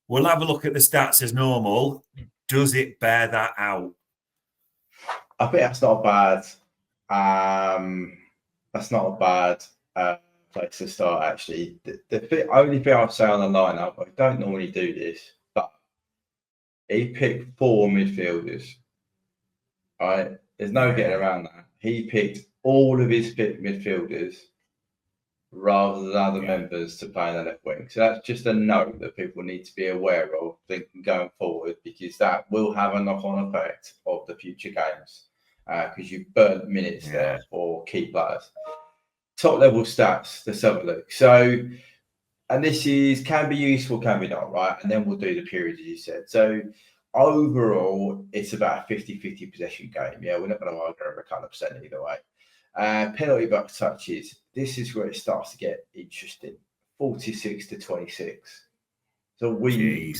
We'll have a look at the stats as normal. Does it bear that out? I think that's not bad. That's not a bad place to start, actually. The only thing I'll say on the lineup, I don't normally do this, but he picked 4 midfielders. All right, there's no getting around that. He picked all of his midfielders rather than other members to play in the left wing. So that's just a note that people need to be aware of thinking going forward, because that will have a knock-on effect of the future games, because you've burnt minutes there for key players. Top level stats, let's have a look. So, and this can be useful, can be not, right? And then we'll do the period, as you said. So overall, it's about a 50-50 possession game. Yeah, we're not going to argue over a couple of percent either way. Penalty box touches, this is where it starts to get interesting. 46-26. So we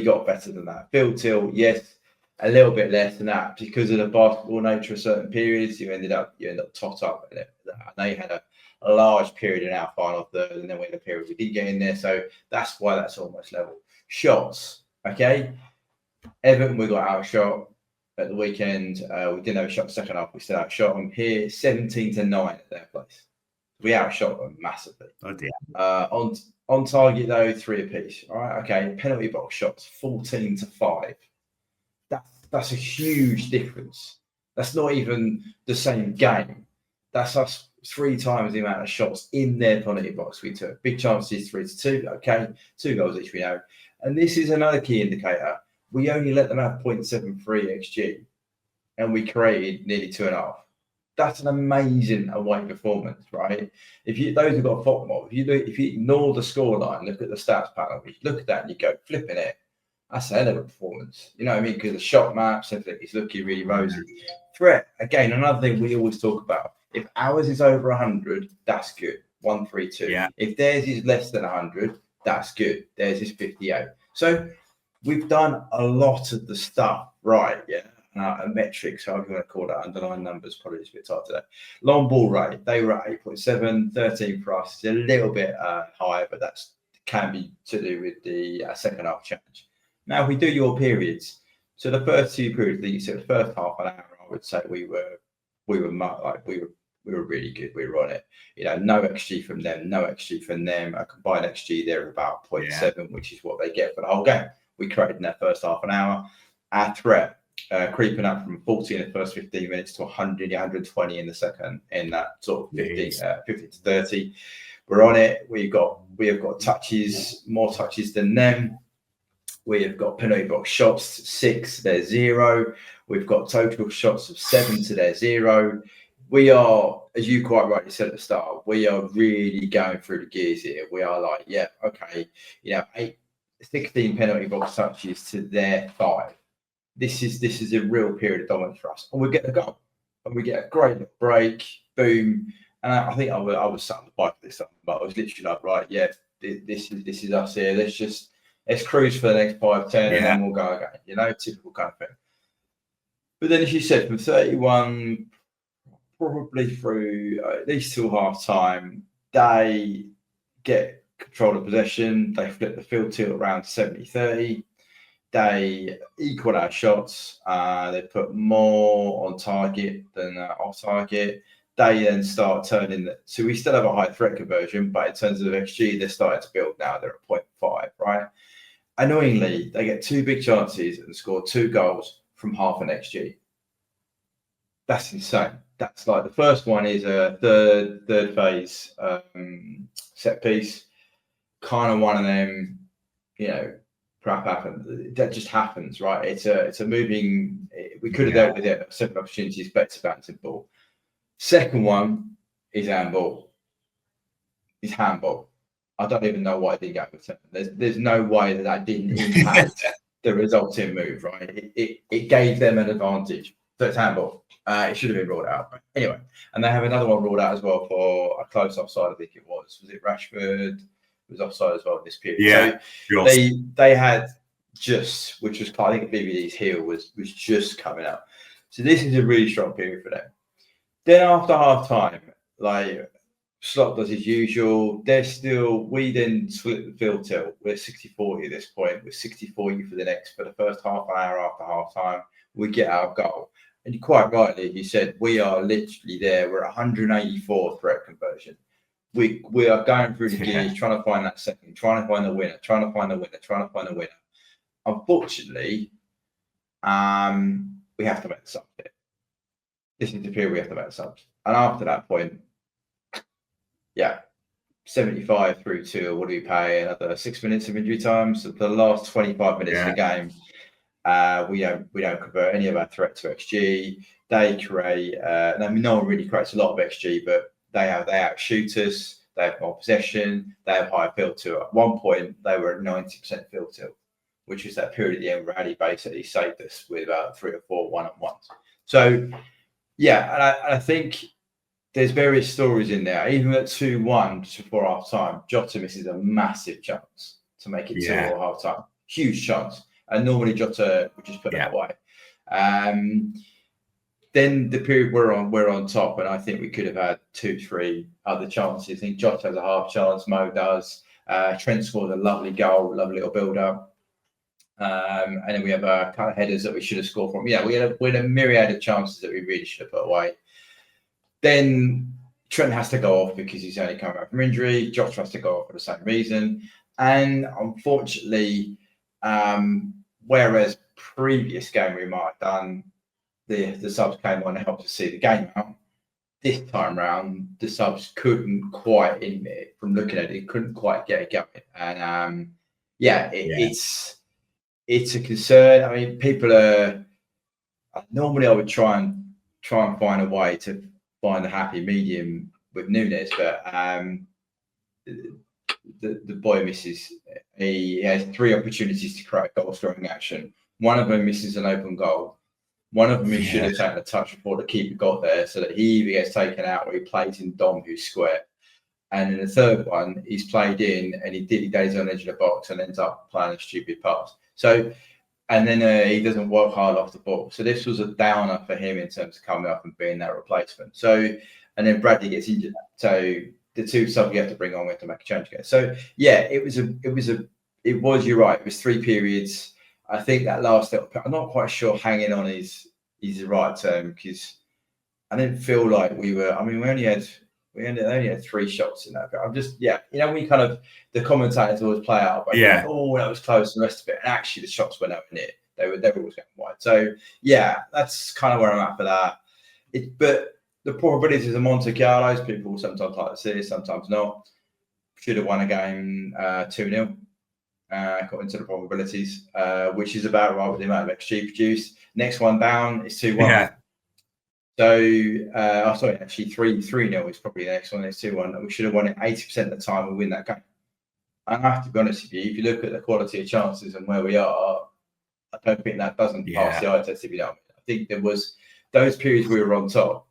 got better than that. Field tilt, yes, a little bit less than that because of the basketball nature of certain periods. You end up tot up. And they had a large period in our final third, and then we had a period we did get in there. So that's why that's almost level. Shots, okay. Everton, we got outshot at the weekend. We didn't have a shot second half. We still outshot them here, 17-9 at their place. We outshot them massively. Oh dear. On target though, 3 apiece. All right, okay. Penalty box shots, 14-5. That's a huge difference. That's not even the same game. That's us 3 times the amount of shots in their penalty box we took. Big chances, 3-2. Okay, 2 goals each we know. And this is another key indicator. We only let them have 0.73 XG, and we created nearly 2.5. That's an amazing away performance, right? Those who've got a FOP mob, if you ignore the scoreline, look at the stats panel, you look at that and you go, flipping it. That's a hell of a performance. You know what I mean? Because the shot maps, everything is looking really rosy. Threat, again, another thing we always talk about. If ours is over 100, that's good. 132. Yeah. If theirs is less than 100, that's good. Theirs is 58. So we've done a lot of the stuff right, yeah. Metrics, however you want to call that, underlying numbers, probably just a bit tight today. Long ball rate, they were at 8.7, 13 for us. It's a little bit higher, but that can be to do with the second half challenge. Now, if we do your periods, so the first 2 periods that you said, the first half an hour, I would say we were really good. We were on it. No XG from them, no XG from them. A combined XG there of about 0.7, which is what they get for the whole game. We created in that first half an hour. Our threat creeping up from 40 in the first 15 minutes to 100, 120 in the second, in that sort of 50 to 30. We're on it. We have got touches, more touches than them. We have got penalty box shots, 6, they're 0. We've got total shots of 7 to their 0. We are, as you quite rightly said at the start, we are really going through the gears here. We are like, yeah, okay, 16 penalty box touches to their 5. This is a real period of dominance for us. And we get the goal. And we get a great break, boom. And I think I was sat on the bike this time, but I was literally like, right, yeah, this is us here. Let's cruise for the next 5, 10, and then we'll go again. Typical kind of thing. But then, as you said, from 31, probably through at least till half time, they get control of possession. They flip the field tilt around 70-30. They equal our shots. They put more on target than off target. They then start turning. So we still have a high threat conversion, but in terms of XG, they're starting to build now. They're at 0.5, right? Annoyingly, they get 2 big chances and score 2 goals from half an XG. That's insane. That's like the first one is a third phase set piece. Kind of one of them, crap happens. That just happens, right? It's a moving. We could have dealt with it. 7 opportunities, better bouncing ball. Second one is handball. Is handball. I don't even know why it didn't go with 7. There's no way that didn't impact the resulting move, right? It gave them an advantage. So it's handball. It should have been ruled out. Anyway, and they have another one ruled out as well for a close offside, I think it was. Was it Rashford? It was offside as well in this period. Yeah. So they had just, which was, I think BBD's heel was just coming up. So this is a really strong period for them. Then after half time, Slot does his usual. We then split the field tilt. We're 60-40 at this point. We're 60-40 for the first half an hour after half time. We get our goal. And you quite rightly, you said, we are literally there. We're 184 threat conversion. We are going through the gears, trying to find that second, trying to find the winner. Unfortunately, we have to make the subs here. This is the period we have to make the subs. And after that point, 75 through to, what do we pay? Another 6 minutes of injury time. So for the last 25 minutes of the game, we don't convert any of our threat to XG. They create, no one really creates a lot of XG, but they outshoot us. They have more possession. They have higher field tilt. At one point, they were at 90% field tilt, which was that period at the end where Ali basically saved us with about 3 or 4 one-on-ones. So, I think there's various stories in there. Even at 2-1 just before half time, Jota misses a massive chance to make it 2 or half time. Huge chance. And normally Jota would just put it away. Then the period we're on top, and I think we could have had 2-3 other chances. I think Jota has a half chance, Mo does. Trent scored a lovely goal, lovely little build-up. And then we have a kind of headers that we should have scored from. Yeah, we had a myriad of chances that we really should have put away. Then Trent has to go off because he's only coming back from injury. Jota has to go off for the same reason. And unfortunately, whereas previous game we might have done, the subs came on and helped us see the game out. This time round, the subs couldn't quite, from looking at it, couldn't quite get it going. And it's a concern. I mean, people are normally I would try and find a way to find a happy medium with Nunes, but the boy misses. He has 3 opportunities to create goal scoring action. One of them misses an open goal. One of them he should have taken a touch before the keeper got there, so that he either gets taken out or he plays in Dom, who's square. And then the third one, he's played in and he days on the edge of the box and ends up playing a stupid pass. So, and then he doesn't work hard off the ball. So this was a downer for him in terms of coming up and being that replacement. So, and then Bradley gets injured. So the 2 subs you have to bring on, we have to make a change again. So it was, you're right. It was 3 periods. I think that last little, I'm not quite sure hanging on is the right term, because I didn't feel like we were, I mean, we only had 3 shots in that. I'm just, we kind of, the commentators always play out, but that was close and the rest of it. And actually the shots were nowhere near. They were always going wide. So that's kind of where I'm at for that. But the probabilities of Monte Carlos, people sometimes like to see, sometimes not. Should have won a game 2-0. Got into the probabilities, which is about right with the amount of XG produced. Next one down is 2-1. Yeah. So, actually 3-0 is probably the next one. It's 2-1. We should have won it 80% of the time. We win that game. And I have to be honest with you, if you look at the quality of chances and where we are, I don't think that doesn't pass the eye test. If you know, I think there was those periods we were on top.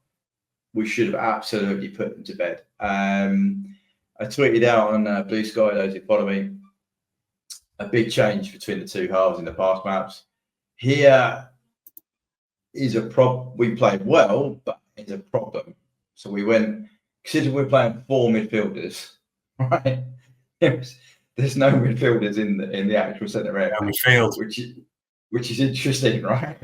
We should have absolutely put them to bed. I tweeted out on Blue Sky, those who follow me, a big change between the 2 halves in the past maps. Here is a problem. We played well, but it's a problem. So we went, considering we're playing 4 midfielders, right? There's no midfielders in the actual centre area, which is interesting, right?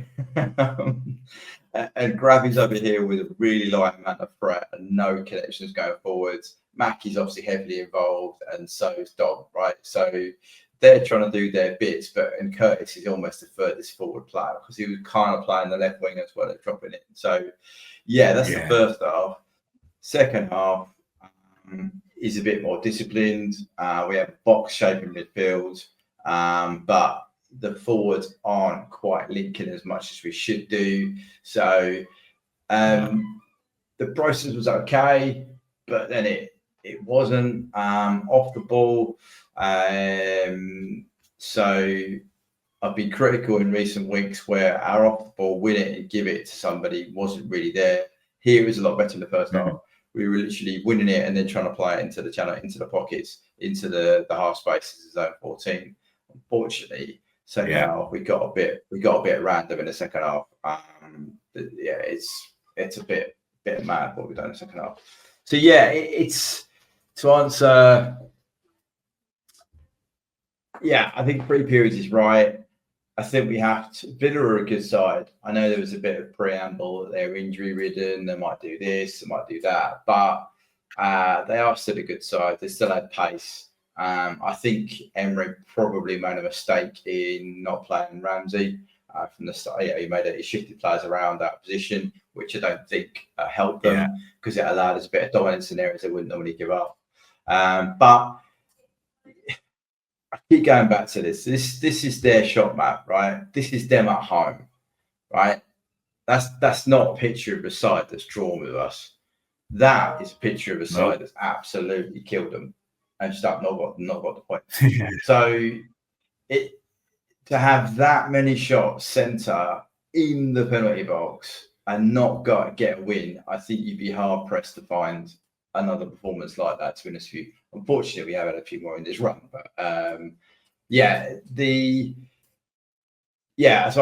And Gravy's over here with a really light amount of threat and no connections going forwards. Mackie's obviously heavily involved, and so is Dom, right? So they're trying to do their bits, and Curtis is almost the furthest forward player because he was kind of playing the left wing as well as dropping it. So, that's the first half. Second half is a bit more disciplined. We have box shape in midfield, but the forwards aren't quite linking as much as we should do. So the process was okay, but then it wasn't off the ball. So I've been critical in recent weeks where our off the ball, win it and give it to somebody wasn't really there. Here it was a lot better in the first half. We were literally winning it and then trying to play it into the channel, into the pockets, into the half spaces of zone 14. Unfortunately, second half we got a bit random in the second half. It's a bit mad what we've done in the second half. So yeah, it's to answer. Yeah, I think 3 periods is right. I think we have to. Villa are a good side. I know there was a bit of preamble that they're injury ridden. They might do this, they might do that, but they are still a good side. They still had pace. I think Emery probably made a mistake in not playing Ramsey from the start. Yeah, he shifted players around that position, which I don't think helped them because it allowed us a bit of dominance in areas they wouldn't normally give up. But I keep going back to this. This is their shot map, right? This is them at home, right? That's not a picture of a side that's drawn with us. That is a picture of a side that's absolutely killed them and just not got the point. So to have that many shots centre in the penalty box and not get a win, I think you'd be hard pressed to find another performance like that, to be honest with you. Unfortunately, we have had a few more in this run, but so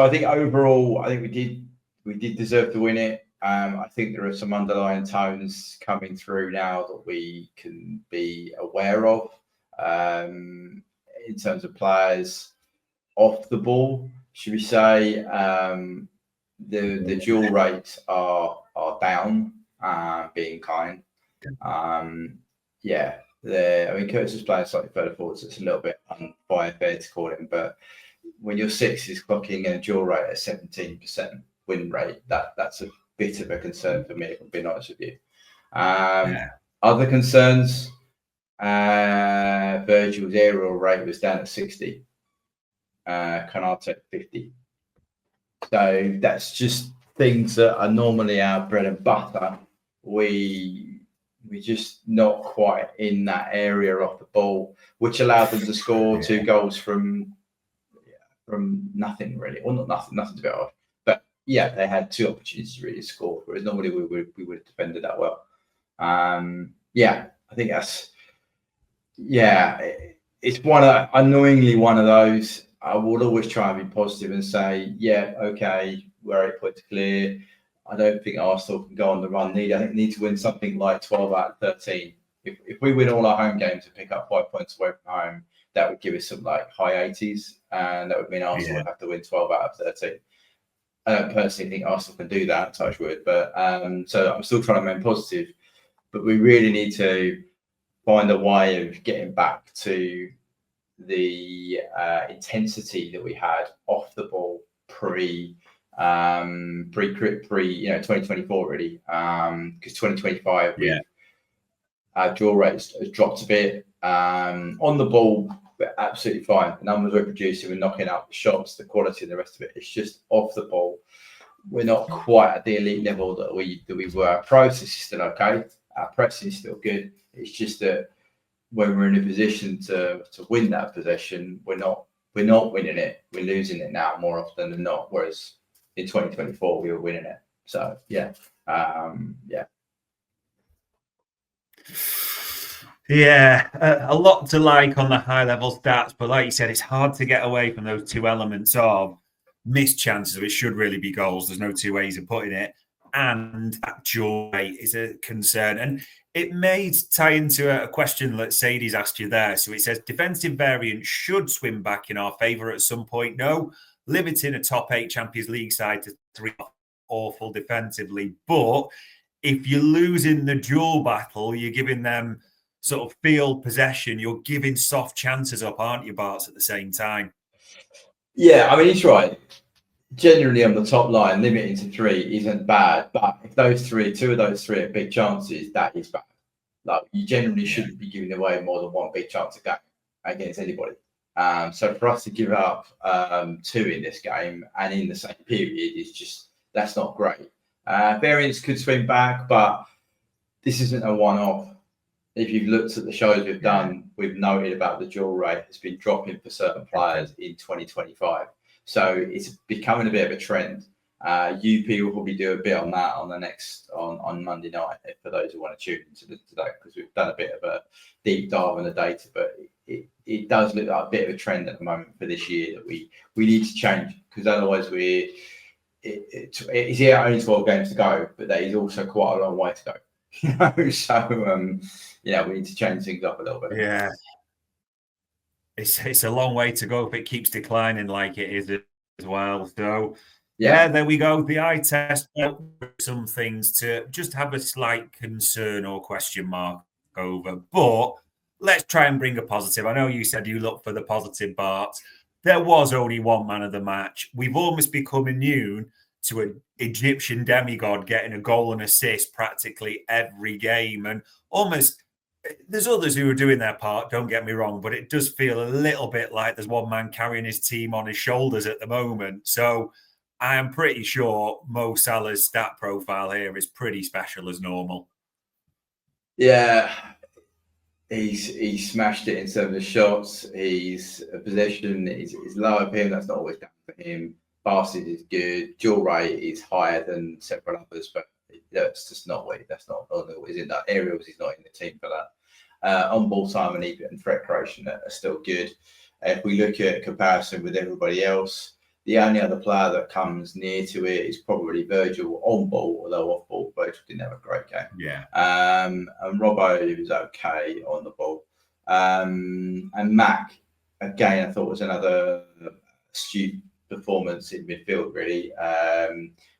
I think overall, I think we did deserve to win it. I think there are some underlying tones coming through now that we can be aware of in terms of players off the ball, should we say. The dual rates are down, being kind. Curtis is playing slightly further forward, so it's a little bit unfair to call him. But when your 6 is clocking a dual rate at 17% win rate, that's a bit of a concern for me, if I'm being honest with you. Other concerns, Virgil's aerial rate was down at 60. Canate 50. So that's just things that are normally our bread and butter. We're just not quite in that area off the ball, which allowed them to score 2 goals from nothing really, or not nothing to be off. But yeah, they had 2 opportunities to really score, whereas normally we would have defended that well. I think that's it's annoyingly one of those. I will always try and be positive and say, okay, we're 8 points clear. I don't think Arsenal can go on the run. I think need to win something like 12 out of 13. If we win all our home games and pick up 5 points away from home, that would give us some like high 80s, and that would mean Arsenal would have to win 12 out of 13. I don't personally think Arsenal can do that, touch wood, but so I'm still trying to remain positive. But we really need to find a way of getting back to the intensity that we had off the ball pre 2024 really, because 2025 our draw rates has dropped a bit. On the ball, we're absolutely fine. The numbers we're producing, we're knocking out the shots, the quality and the rest of it. It's just off the ball. We're not quite at the elite level that we were. Our process is still okay. Our pressing is still good. It's just that when we're in a position to win that possession, we're not winning it. We're losing it now more often than not. Whereas in 2024 we were winning it. So a lot to like on the high level stats, but like you said, it's hard to get away from those 2 elements of missed chances, which should really be goals. There's no 2 ways of putting it. And that joy is a concern. And it may tie into a question that Sadie's asked you there. So it says defensive variance should swim back in our favour at some point. No, limiting a top 8 Champions League side to 3 awful defensively. But if you're losing the dual battle, you're giving them sort of field possession. You're giving soft chances up, aren't you, Bart, at the same time? Yeah, I mean, he's right. Generally on the top line, limiting to 3 isn't bad, but if 2 of those 3 are big chances, that is bad. Like, you generally shouldn't be giving away more than 1 big chance a game against anybody. So for us to give up 2 in this game and in the same period is just, that's not great. Variance could swing back, but this isn't a one-off. If you've looked at the shows we've done, we've noted about the dual rate has been dropping for certain players in 2025. So it's becoming a bit of a trend. UP will probably do a bit on that on Monday night for those who want to tune into today, because we've done a bit of a deep dive on the data, but it does look like a bit of a trend at the moment for this year that we need to change, because otherwise it's only 12 games to go, but there is also quite a long way to go. So we need to change things up a little bit. Yeah. It's a long way to go if it keeps declining like it is as well. So yeah, there we go. The eye test, some things to just have a slight concern or question mark over. But let's try and bring a positive. I know you said you look for the positive, Bart. There was only one man of the match. We've almost become immune to an Egyptian demigod getting a goal and assist practically every game. And almost, there's others who are doing their part, don't get me wrong, but it does feel a little bit like there's one man carrying his team on his shoulders at the moment. So I am pretty sure Mo Salah's stat profile here is pretty special as normal. Yeah, he's smashed it in terms of shots. He's a possession is low of him. That's not always down for him. Passes is good. Dual rate is higher than several others, but that's just not what that's not always in that. Aerials, he's not in the team for that. On ball time and threat creation are still good. If we look at comparison with everybody else, the only other player that comes near to it is probably Virgil on ball, although off ball, Virgil didn't have a great game. Yeah. And Robbo was okay on the ball. And Mac, again, I thought was another astute performance in midfield, really.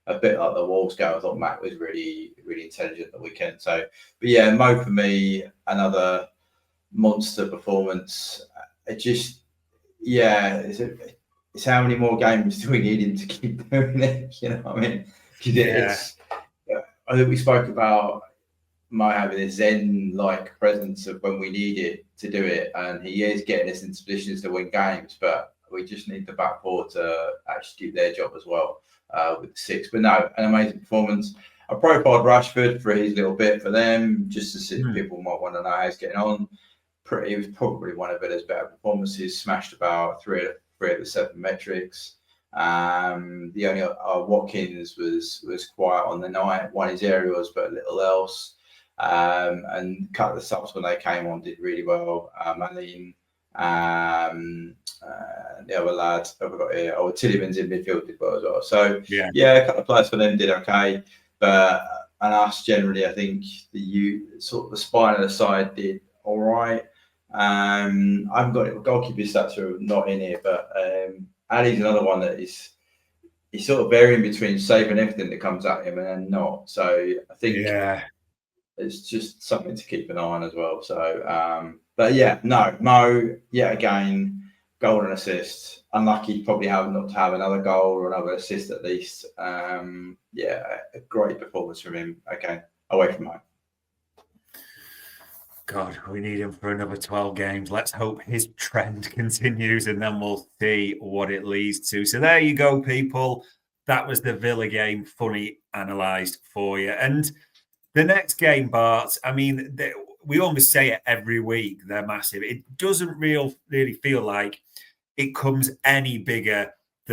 A bit like the Wolves game, I thought Mac was really, really intelligent the weekend. So, but yeah, Mo for me, another monster performance. It's how many more games do we need him to keep doing it? You know what I mean? I think we spoke about Mo having a Zen-like presence of when we need it to do it, and he is getting us into positions to win games, but we just need the back four to actually do their job as well with the six. But no, an amazing performance. I profiled Rashford for his little bit for them, just to see people might want to know how he's getting on. It was probably one of Villa's better performances, smashed about three of the 7 metrics. The only Watkins was quiet on the night, won his aerials, but little else. And cut the subs when they came on did really well. Malin, the other lad I've got here, Tillemans in midfield did well as well. So yeah, a couple of players for them did okay, but and us generally, I think the spine of the side did all right. I haven't got it. Goalkeeper stats are not in here, but Ali's another one that he's sort of varying between saving everything that comes at him and then not. So I think it's just something to keep an eye on as well. So, but yeah, no, Mo, yet again, goal and assist. Unlucky, probably not to have another goal or another assist at least. Yeah, a great performance from him. Okay, away from home. God, we need him for another 12 games. Let's hope his trend continues and then we'll see what it leads to. So there you go, people. That was the Villa game, funny analysed for you. And the next game, Bart, I mean, we almost say it every week. They're massive. It doesn't really feel like it comes any bigger